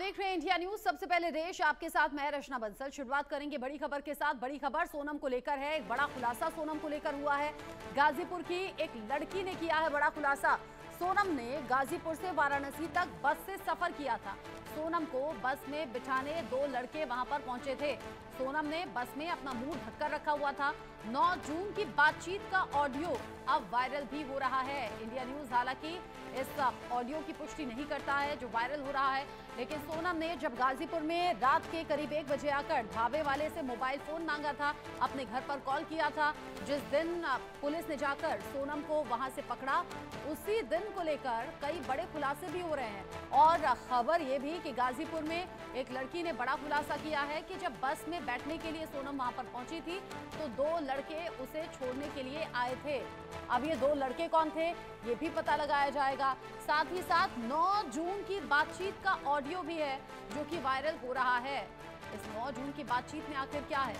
देख रहे हैं इंडिया न्यूज। सबसे पहले देश, आपके साथ मैं रचना बंसल। शुरुआत करेंगे बड़ी खबर के साथ। बड़ी खबर सोनम को लेकर है। एक बड़ा खुलासा सोनम को लेकर हुआ है। गाजीपुर की एक लड़की ने किया है बड़ा खुलासा। सोनम ने गाजीपुर से वाराणसी तक बस से सफर किया था। सोनम को बस में बिठाने दो लड़के वहां पर पहुंचे थे। सोनम ने बस में अपना मुंह ढककर रखा हुआ था। 9 जून की बातचीत का ऑडियो अब वायरल भी हो रहा है। इंडिया न्यूज हालांकि इस ऑडियो की पुष्टि नहीं करता है जो वायरल हो रहा है, लेकिन सोनम ने जब गाजीपुर में रात के करीब 1 बजे आकर ढाबे वाले से मोबाइल फोन मांगा था, अपने घर पर कॉल किया था, जिस दिन पुलिस ने जाकर सोनम को वहां से पकड़ा, उसी दिन को लेकर कई बड़े खुलासे भी हो रहे हैं। और खबर ये भी कि गाजीपुर में एक लड़की ने बड़ा खुलासा किया है कि जब बस में बैठने के लिए सोनम वहां पर पहुंची थी तो 2 लड़के उसे छोड़ने के लिए आए थे। अब ये 2 लड़के कौन थे ये भी पता लगाया जाएगा। साथ ही साथ 9 जून की बातचीत का ऑडियो भी है जो कि वायरल हो रहा है। इस 9 जून की बातचीत में आखिर क्या है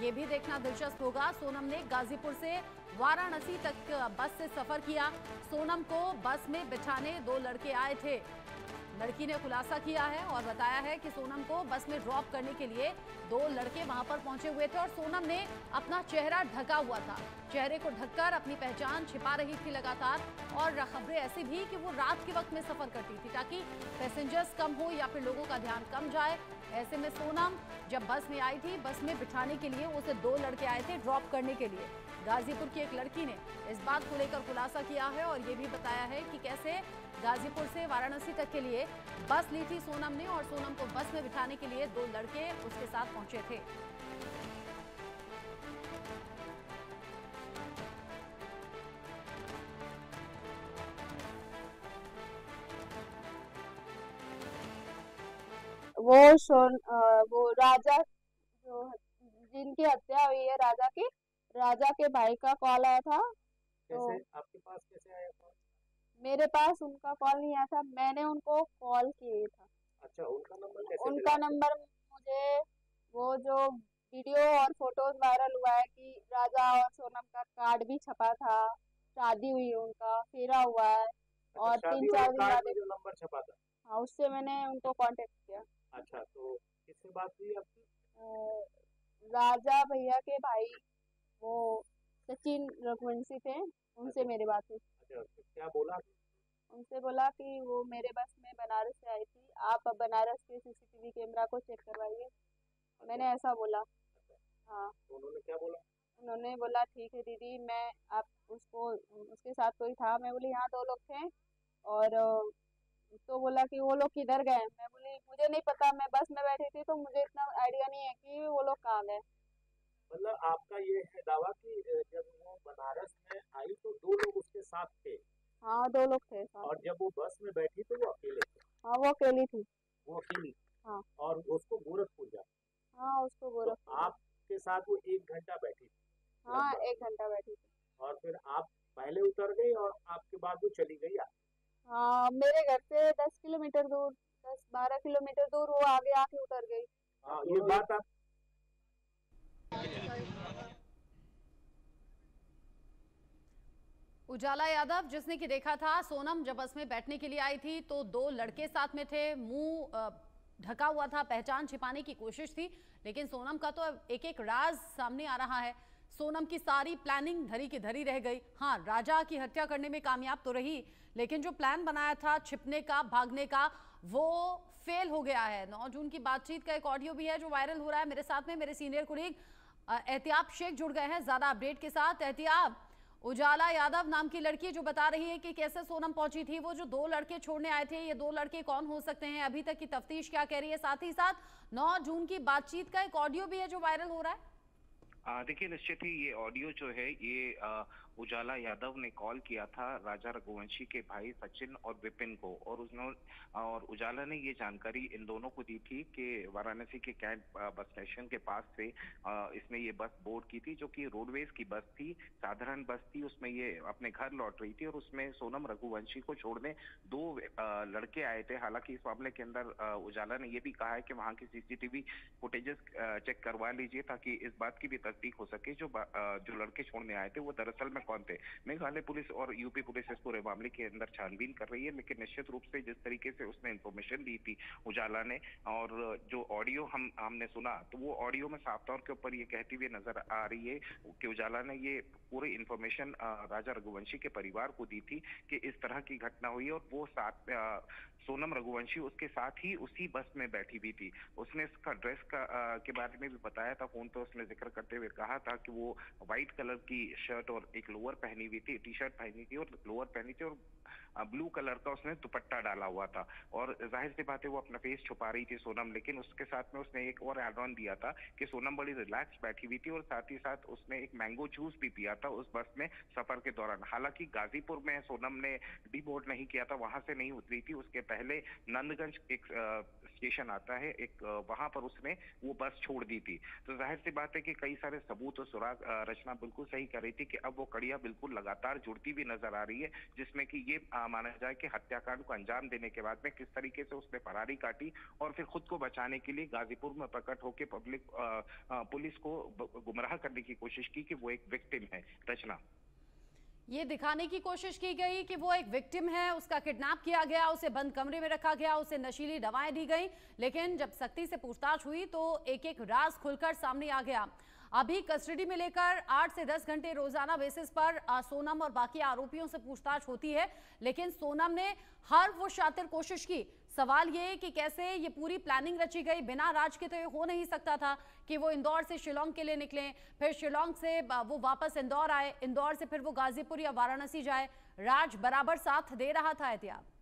ये भी देखना दिलचस्प होगा। सोनम ने गाजीपुर से वाराणसी तक बस से सफर किया। सोनम को बस में बिठाने 2 लड़के आए थे। लड़की ने खुलासा किया है और बताया है कि सोनम को बस में ड्रॉप करने के लिए 2 लड़के वहां पर पहुंचे हुए थे और सोनम ने अपना चेहरा ढका हुआ था। चेहरे को ढककर अपनी पहचान छिपा रही थी लगातार। और खबरें ऐसी भी कि वो रात के वक्त में सफर करती थी ताकि पैसेंजर्स कम हो या फिर लोगों का ध्यान कम जाए। ऐसे में सोनम जब बस में आई थी, बस में बिठाने के लिए उसे 2 लड़के आए थे ड्रॉप करने के लिए। गाजीपुर की एक लड़की ने इस बात को लेकर खुलासा किया है और ये भी बताया है कि कैसे गाजीपुर से वाराणसी तक के लिए बस ली थी सोनम ने और सोनम को बस में बिठाने के लिए 2 लड़के उसके साथ पहुंचे थे। वो राजा जो जिनकी हत्या हुई है, राजा के भाई का कॉल आया था। तो कैसे आपके पास कैसे आया कॉल? मेरे पास उनका कॉल नहीं आया था, मैंने उनको कॉल किया था। अच्छा, उनका नंबर कैसे मिला उनका आपको? नंबर मुझे, वो जो वीडियो और फोटोज वायरल हुआ है कि राजा और सोनम का कार्ड भी छपा था, शादी हुई है, उनका फेरा हुआ है, अच्छा, और तीन शादी चार वाले दिन कार्ड बाद में जो नंबर छपा था। हाँ, उससे मैंने उनको कांटेक्ट किया। अच्छा, तो किससे बात हुई आपकी? अ, राजा भैया के भाई, वो सचिन रघुवंशी थे, उनसे अच्छा। मेरी बात हुई। अच्छा, तो क्या बोला? उनसे बोला कि वो मेरे बस में बनारस से आई थी, आप अब बनारस के सीसीटीवी कैमरा को चेक करवाइए। मैंने अच्छा। ऐसा बोला। अच्छा, हाँ। तो उन्होंने क्या बोला? उन्होंने बोला ठीक है दीदी, मैं आप उसको उसके साथ कोई था? मैं बोली हाँ, 2 लोग थे। और तो बोला कि वो लोग किधर गए? मैं बोली मुझे नहीं पता, मैं बस में बैठी थी तो मुझे इतना आइडिया नहीं है कि वो लोग कहाँ गए। मतलब आपका ये है दावा कि जब वो बनारस में आई तो 2 लोग उसके साथ थे हाँ, 2 लोग थे साथ और में। जब वो बस में बैठी तो वो अकेले थे। हाँ, वो अकेली थी। वो अकेली थी हाँ। और उसको गोरखपुर जाना। हाँ, उसको तो गोरखपुर जाना। आपके साथ वो 1 घंटा बैठी थी हाँ, लगभग। 1 घंटा बैठी थी। और फिर आप पहले उतर गई और आपके बाद वो चली गई। हाँ, मेरे घर से 10 किलोमीटर दूर, 10-12 किलोमीटर दूर वो आगे आके उतर गई। हाँ, ये बात आप उजाला यादव, जिसने कि देखा था सोनम जब बस में बैठने के लिए आई थी तो 2 लड़के साथ में थे, मुंह ढका हुआ था, पहचान छिपाने की कोशिश थी। लेकिन सोनम का तो एक एक राज सामने आ रहा है। सोनम की सारी प्लानिंग धरी की धरी रह गई। हाँ, राजा की हत्या करने में कामयाब तो रही, लेकिन जो प्लान बनाया था छिपने का, भागने का, वो फेल हो गया है। 9 जून की बातचीत का एक ऑडियो भी है जो वायरल हो रहा है। मेरे साथ में मेरे सीनियर कुलीग एहतियाब शेख जुड़ गए हैं ज्यादा अपडेट के साथ। एहतियाब, उजाला यादव नाम की लड़की जो बता रही है कि कैसे सोनम पहुंची थी, वो जो 2 लड़के छोड़ने आए थे, ये 2 लड़के कौन हो सकते हैं, अभी तक की तफ्तीश क्या कह रही है? साथ ही साथ 9 जून की बातचीत का एक ऑडियो भी है जो वायरल हो रहा है। देखिए निश्चित ही ये ऑडियो जो है ये उजाला यादव ने कॉल किया था राजा रघुवंशी के भाई सचिन और विपिन को, और उजाला ने ये जानकारी इन दोनों को दी थी कि वाराणसी के कैंट बस स्टेशन के पास से इसने ये बस बोर्ड की थी, जो कि रोडवेज की बस थी, साधारण बस थी। उसमें ये अपने घर लौट रही थी और उसमें सोनम रघुवंशी को छोड़ने 2 लड़के आए थे। हालांकि इस मामले के अंदर उजाला ने ये भी कहा है कि वहां की सीसीटीवी फुटेजेस चेक करवा लीजिए ताकि इस बात की भी तस्दीक हो सके जो लड़के छोड़ने आए थे वो दरअसल में कौन थे। मेघालय पुलिस और यूपी पुलिस इस पूरे मामले के अंदर छानबीन कर रही है, लेकिन निश्चित रूप से जिस तरीके से उसने इन्फॉर्मेशन दी थी उजाला ने, और जो ऑडियो हमने सुना, तो वो ऑडियो में साफ तौर के ऊपर ये कहती हुई नजर आ रही है कि उजाला ने ये पूरी इन्फॉर्मेशन राजा रघुवंशी के परिवार को दी थी कि इस तरह की घटना हुई, और वो साथ सोनम रघुवंशी उसके साथ ही उसी बस में बैठी हुई थी। उसने इसका ड्रेस के बारे में भी बताया था, फोन पे उसने जिक्र करते हुए कहा था कि वो व्हाइट कलर की शर्ट और एक लोअर पहनी हुई थी, टी शर्ट पहनी थी और लोअर पहनी थी, और ब्लू कलर का उसने दुपट्टा डाला हुआ था। और जाहिर सी बात है वो अपना फेस छुपा रही थी सोनम, लेकिन उसके साथ में उसने एक और एड ऑन दिया था कि सोनम बड़ी रिलैक्स बैठी हुई थी, और साथ ही साथ उसने एक मैंगो जूस भी पिया था उस बस में सफर के दौरान। हालांकि गाजीपुर में सोनम ने डीबोर्ड नहीं किया था, वहां से नहीं उतरी थी, उसके पहले नंदगंज एक स्टेशन आता है एक, वहां पर उसने वो बस छोड़ दी थी। तो जाहिर सी बात है कि कई सारे सबूत और सुराग रचना बिल्कुल सही कर रही थी कि अब वो कड़ियां बिल्कुल लगातार जुड़ती भी नजर आ रही है, जिसमें कि ये माना जाए कि हत्याकांड को अंजाम देने के बाद में किस तरीके से उसने फरारी काटी और फिर खुद को बचाने के लिए गाजीपुर में प्रकट होकर पुलिस को गुमराह करने की कोशिश की कि वो एक विक्टिम है। रचना, ये दिखाने की कोशिश की गई कि वो एक विक्टिम है, उसका किडनैप किया गया, उसे बंद कमरे में रखा गया, उसे नशीली दवाएं दी गई, लेकिन जब सख्ती से पूछताछ हुई तो एक एक राज खुलकर सामने आ गया। अभी कस्टडी में लेकर 8 से 10 घंटे रोजाना बेसिस पर सोनम और बाकी आरोपियों से पूछताछ होती है, लेकिन सोनम ने हर वो शातिर कोशिश की। सवाल ये कि कैसे ये पूरी प्लानिंग रची गई, बिना राज के तो ये हो नहीं सकता था कि वो इंदौर से शिलोंग के लिए निकले, फिर शिलोंग से वो वापस इंदौर आए, इंदौर से फिर वो गाजीपुर या वाराणसी जाए। राज बराबर साथ दे रहा था एहतियात।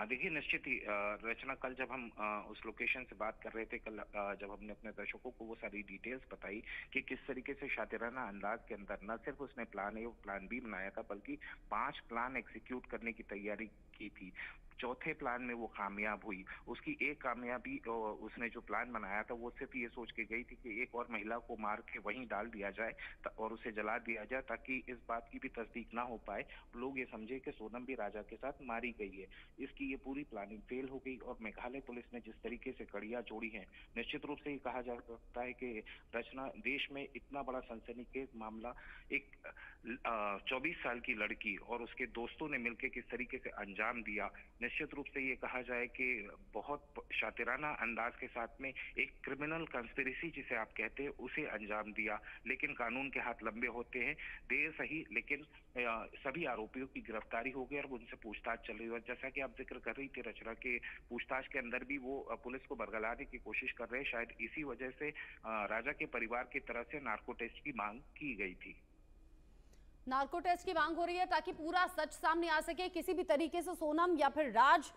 देखिए निश्चित ही रचना, कल जब हम उस लोकेशन से बात कर रहे थे, कल जब हमने अपने दर्शकों को वो सारी डिटेल्स बताई कि किस तरीके से शातिराना अंदाज के अंदर न सिर्फ उसने प्लान बी बनाया था, बल्कि 5 प्लान एग्जीक्यूट करने की तैयारी की थी। चौथे प्लान में वो कामयाब हुई। उसकी एक कामयाबी, उसने जो प्लान बनाया था वो सिर्फ ये सोच के गई थी कि एक और महिला को मार के वहीं डाल दिया जाए और उसे जला दिया जाए, ताकि इस बात की भी तस्दीक ना हो पाए, लोग ये समझे कि सोनम भी राजा के साथ मारी गई है। इसकी ये पूरी प्लानिंग फेल हो गई, और मेघालय पुलिस ने जिस तरीके से कड़ियां जोड़ी हैं, निश्चित रूप से ये कहा जा सकता है कि रचना, देश में इतना बड़ा सनसनीखेज मामला एक 24 साल की लड़की और उसके दोस्तों ने मिलकर किस तरीके से अंजाम दिया, निश्चित रूप से ये कहा जाए कि बहुत शातिराना अंदाज के साथ में एक क्रिमिनल कंस्पिरेसी जिसे आप कहते हैं उसे अंजाम दिया। लेकिन कानून के हाथ लंबे होते हैं, देर सही लेकिन सभी आरोपियों की गिरफ्तारी हो गई और उनसे पूछताछ चल रही है। जैसा कि आप जिक्र कर रही थी रचना के, पूछताछ के अंदर भी वो पुलिस को बरगलाने की कोशिश कर रहे हैं। शायद इसी वजह से राजा के परिवार की तरफ से नार्को टेस्ट की मांग की गई थी। नार्को टेस्ट की मांग हो रही है ताकि पूरा सच सामने आ सके, किसी भी तरीके से सोनम या फिर राज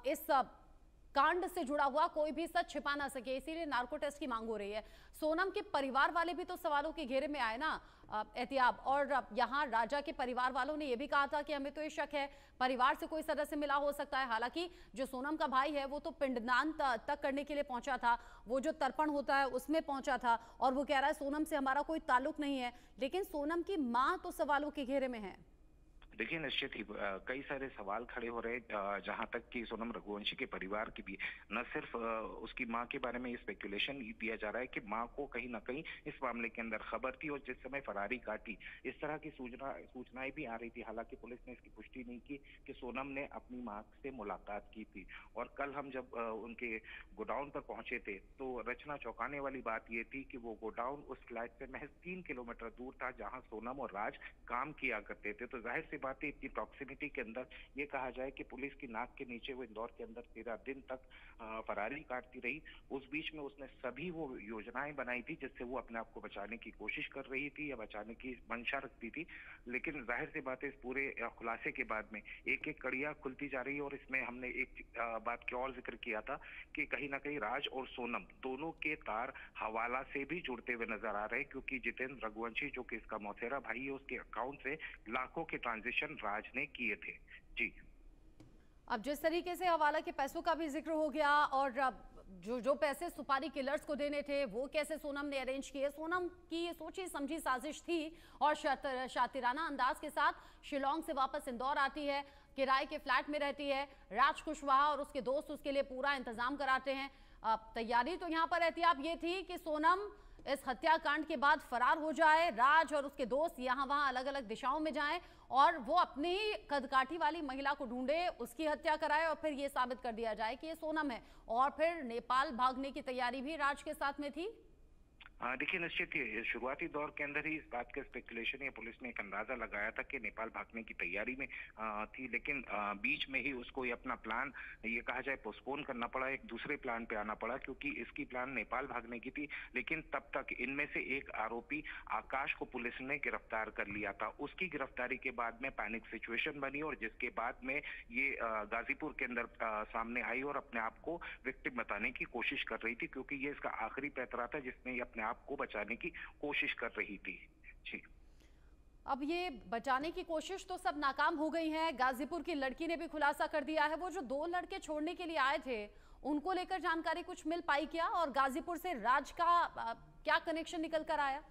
इस कांड से जुड़ा हुआ कोई भी सच छिपा ना सके, इसीलिए नार्को टेस्ट की मांग हो रही है। सोनम के परिवार वाले भी तो सवालों के घेरे में आए ना एहतियाब, और यहाँ राजा के परिवार वालों ने यह भी कहा था कि हमें तो ये शक है परिवार से कोई सदस्य मिला हो सकता है। हालांकि जो सोनम का भाई है वो तो पिंडदान तक करने के लिए पहुंचा था, वो जो तर्पण होता है उसमें पहुंचा था, और वो कह रहा है सोनम से हमारा कोई ताल्लुक नहीं है, लेकिन सोनम की मां तो सवालों के घेरे में है। देखिए निश्चित ही कई सारे सवाल खड़े हो रहे, जहां तक कि सोनम रघुवंशी के परिवार की भी, न सिर्फ उसकी मां के बारे में स्पेकुलेशन दिया जा रहा है कि मां को कहीं ना कहीं इस मामले के अंदर खबर थी और जिस समय फरारी काटी, इस तरह की सूचनाएं भी आ रही थी। हालांकि पुलिस ने इसकी पुष्टि नहीं की कि सोनम ने अपनी मां से मुलाकात की थी। और कल हम जब उनके गोडाउन पर पहुंचे थे तो रचना, चौंकाने वाली बात यह थी कि वो गोडाउन उस फ्लैट से महज 3 किलोमीटर दूर था जहां सोनम और राज काम किया करते थे। तो जाहिर सी बात है, इतनी प्रॉक्सिमिटी के अंदर ये कहा जाए कि पुलिस की नाक के नीचे वो इंदौर के अंदर 13 दिन तक फरारी काटती रही। उस बीच में उसने सभी वो योजनाएं बनाई थी जिससे वो अपने आप को बचाने की कोशिश कर रही थी या बचाने की मंशा रखती थी। लेकिन जाहिर सी बात है, इस पूरे खुलासे के बाद में एक एक कड़ियां खुलती जा रही है। और इसमें हमने एक बात की और जिक्र किया था कि कहीं ना कहीं राज और सोनम दोनों के तार हवाला से भी जुड़ते हुए नजर आ रहे हैं, क्योंकि जितेंद्र रघुवंशी जो कि इसका मौसेरा भाई है, उसके अकाउंट से लाखों के ट्रांजेक्शन राज ने किए थे। जी, अब जिस तरीके से हवाला के पैसों का भी जिक्र हो गया, और जो पैसे सुपारी किलर्स को देने थे वो कैसे सोनम ने अरेंज किए, सोनम की ये सोची समझी साजिश थी, और शातिराना अंदाज के साथ शिलोंग से वापस इंदौर आती है, किराए के फ्लैट में रहती है। राज कुशवाहा और उसके दोस्त उसके लिए पूरा इंतजाम कराते हैं। तैयारी तो यहाँ पर एहतियात ये थी कि सोनम इस हत्याकांड के बाद फरार हो जाए, राज और उसके दोस्त यहाँ वहाँ अलग अलग दिशाओं में जाएं और वो अपनी ही कदकाठी वाली महिला को ढूंढे, उसकी हत्या कराए और फिर ये साबित कर दिया जाए कि ये सोनम है। और फिर नेपाल भागने की तैयारी भी राज के साथ में थी। देखिए, निश्चित ही शुरुआती दौर के अंदर ही इस बात का स्पेकुलेशन या पुलिस ने एक अंदाजा लगाया था कि नेपाल भागने की तैयारी में थी, लेकिन बीच में ही उसको ये अपना प्लान, ये कहा जाए, पोस्टपोन करना पड़ा, एक दूसरे प्लान पे आना पड़ा, क्योंकि इसकी प्लान नेपाल भागने की थी। लेकिन तब तक इनमें से एक आरोपी आकाश को पुलिस ने गिरफ्तार कर लिया था। उसकी गिरफ्तारी के बाद में पैनिक सिचुएशन बनी और जिसके बाद में ये गाजीपुर के अंदर सामने आई और अपने आप को विक्टिम बताने की कोशिश कर रही थी, क्योंकि ये इसका आखिरी पैतरा था जिसमें ये अपने आपको बचाने की कोशिश कर रही थी। जी, अब ये बचाने की कोशिश तो सब नाकाम हो गई है। गाजीपुर की लड़की ने भी खुलासा कर दिया है, वो जो 2 लड़के छोड़ने के लिए आए थे उनको लेकर जानकारी कुछ मिल पाई क्या, और गाजीपुर से राज का क्या कनेक्शन निकल कर आया?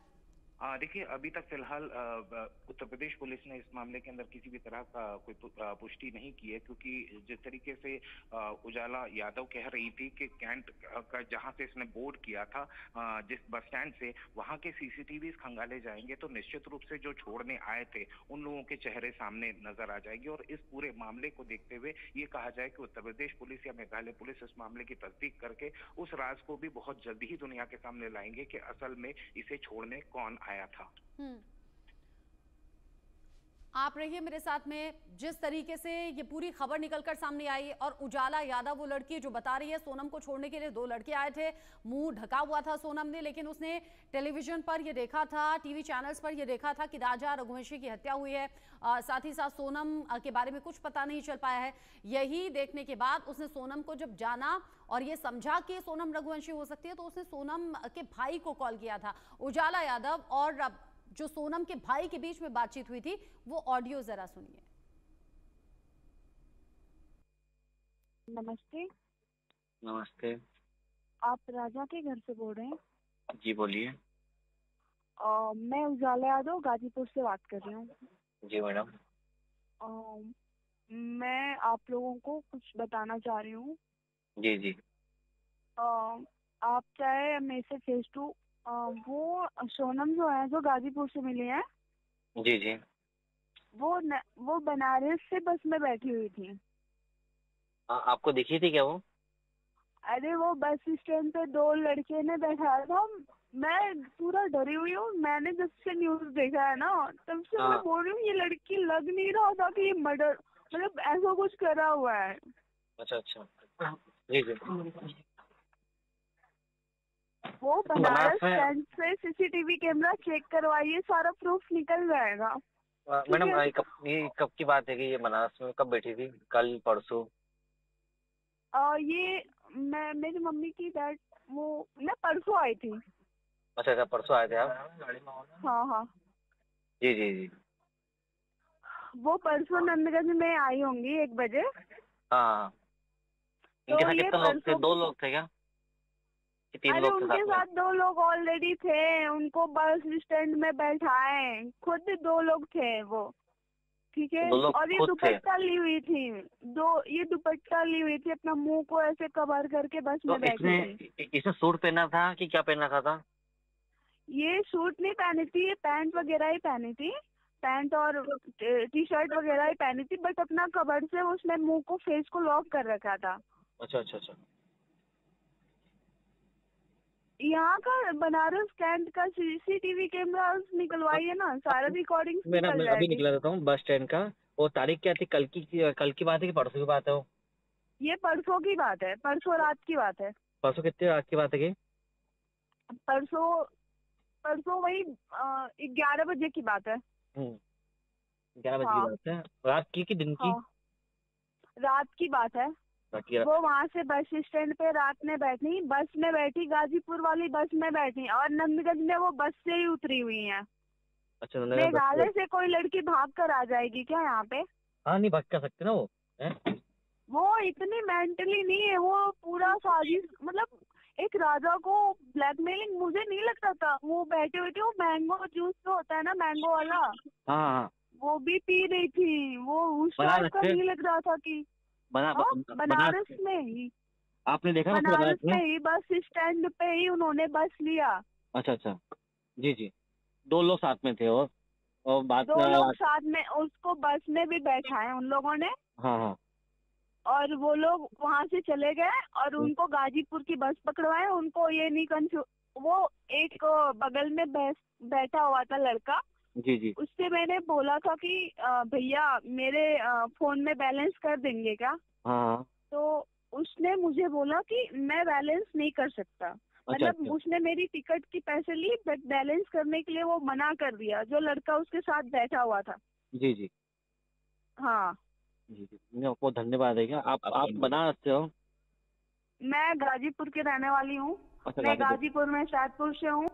देखिए, अभी तक फिलहाल उत्तर प्रदेश पुलिस ने इस मामले के अंदर किसी भी तरह का कोई पुष्टि नहीं की है, क्योंकि जिस तरीके से उजाला यादव कह रही थी कि कैंट का जहां से इसने बोर्ड किया था, जिस बस स्टैंड से, वहां के सीसीटीवी खंगाले जाएंगे तो निश्चित रूप से जो छोड़ने आए थे उन लोगों के चेहरे सामने नजर आ जाएंगे। और इस पूरे मामले को देखते हुए ये कहा जाए कि उत्तर प्रदेश पुलिस या मेघालय पुलिस इस मामले की तस्दीक करके उस राज को भी बहुत जल्दी ही दुनिया के सामने लाएंगे कि असल में इसे छोड़ने कौन आया था। आप रहिए मेरे साथ में। जिस तरीके से ये पूरी खबर निकलकर सामने आई और उजाला यादव, वो लड़की जो बता रही है सोनम को छोड़ने के लिए 2 लड़के आए थे, मुंह ढका हुआ था सोनम ने, लेकिन उसने टेलीविजन पर ये देखा था, टीवी चैनल्स पर ये देखा था कि राजा रघुवंशी की हत्या हुई है। साथ ही साथ सोनम के बारे में कुछ पता नहीं चल पाया है। यही देखने के बाद उसने सोनम को जब जाना और ये समझा कि सोनम रघुवंशी हो सकती है, तो उसने सोनम के भाई को कॉल किया था। उजाला यादव और जो सोनम के भाई के बीच में बातचीत हुई थी, वो ऑडियो जरा सुनिए। नमस्ते। नमस्ते। आप राजा के घर से बोल रहे हैं? जी बोलिए। मैं उजाला यादव गाजीपुर से बात कर रही हूँ। जी मैडम। मैं आप लोगों को कुछ बताना चाह रही हूँ। जी जी। आप चाहे मेरे से फेस टू, वो सोनम जो है, जो गाजीपुर से मिली है, जी जी, वो बनारस से बस में बैठी हुई थी। आपको दिखी थी क्या वो? अरे वो बस स्टैंड पे 2 लड़के ने बैठाया था। मैं पूरा डरी हुई हूँ। मैंने जब से न्यूज देखा है ना, तब से मैं बोल रही हूँ ये लड़की लग नहीं रहा था कि ये मर्डर, मतलब ऐसा कुछ करा हुआ है। अच्छा अच्छा। जी जी। वो बनारस स्टैंड से सीसीटीवी कैमरा चेक करवाइए, सारा प्रूफ निकल जाएगा। मैडम ये कब की बात है कि ये बनारस में कब बैठी थी? कल परसों? ये मेरी मम्मी की डेट, वो ना परसों आई थी। अच्छा अच्छा, परसों आए थे आप? हाँ हाँ। जी जी जी। वो परसों नंदगंज में आई होंगी 1 बजे। हाँ। इनके साथ कितने लोग थे? 2 लोग थे क्या? 3 अरे लोग थे? उनके साथ 2 लोग ऑलरेडी थे। उनको बस स्टैंड में बैठाए, खुद 2 लोग थे वो, ठीक है। और ये दुपट्टा ली हुई थी, ये दुपट्टा ली हुई थी, अपना मुंह को ऐसे कवर करके बस में बैठी थी। इसने सूट पहना था कि क्या पहना था? ये सूट नहीं पहनी थी, ये पैंट वगैरह ही पहनी थी, पैंट और टी शर्ट वगैरह ही पहनी थी, बट अपना कवर से उसने मुंह को, फेस को लॉक कर रखा था। अच्छा अच्छा अच्छा। यहाँ का बनारस कैंट का सीसीटीवी कैमरा निकलवाइए ना, सारा रिकॉर्डिंग मैं अभी निकला देता हूँ बस स्टैंड का। वो तारीख क्या थी? कल की बात है कि परसों की बात है? वो ये परसों की बात है, परसों रात की बात है। परसों कितने रात की बात है कि? परसों वही 11 बजे की बात है। 11 बजे की बात है। रात की कि दिन की? रात की बात है। वो वहाँ से बस स्टैंड पे रात में बैठी, बस में बैठी, गाजीपुर वाली बस में बैठी, और नंदगंज में वो बस से ही उतरी हुई है। अच्छा, मेघालय से कोई लड़की भाग कर आ जाएगी क्या यहाँ पे? हाँ, नहीं भाग कर सकते ना वो है? वो इतनी मेंटली नहीं है, वो पूरा साजिश, मतलब एक राजा को ब्लैकमेलिंग, मुझे नहीं लगता था। वो बैठे हुए थे, वो मैंगो जूस जो होता है ना, मैंगो वाला, हाँ, वो भी पी रही थी। वो उस टाइप का नहीं लग रहा था कि बनारस में ही, आपने देखा? बनारस में ही बस स्टैंड पे ही उन्होंने बस लिया। अच्छा अच्छा, जी जी, 2 लोग साथ में थे और बात 2 लोग साथ में, उसको बस में भी बैठाए उन लोगों ने। हाँ हाँ। और वो लोग वहां से चले गए और उनको गाजीपुर की बस पकड़वाए। उनको ये नहीं कंफ्यूज, वो एक बगल में बैठा हुआ था लड़का। जी जी। उससे मैंने बोला था कि भैया मेरे फोन में बैलेंस कर देंगे क्या? हाँ। तो उसने मुझे बोला कि मैं बैलेंस नहीं कर सकता। अच्छा मतलब अच्छा। उसने मेरी टिकट की पैसे ली, बट बैलेंस करने के लिए वो मना कर दिया, जो लड़का उसके साथ बैठा हुआ था। जी जी। हाँ। जी जी, नहीं, आपको धन्यवाद है। क्या आप बनारस से हो? मैं गाजीपुर की रहने वाली हूँ। अच्छा, मैं गाजीपुर। गाजीपुर में शाहपुर से हूँ।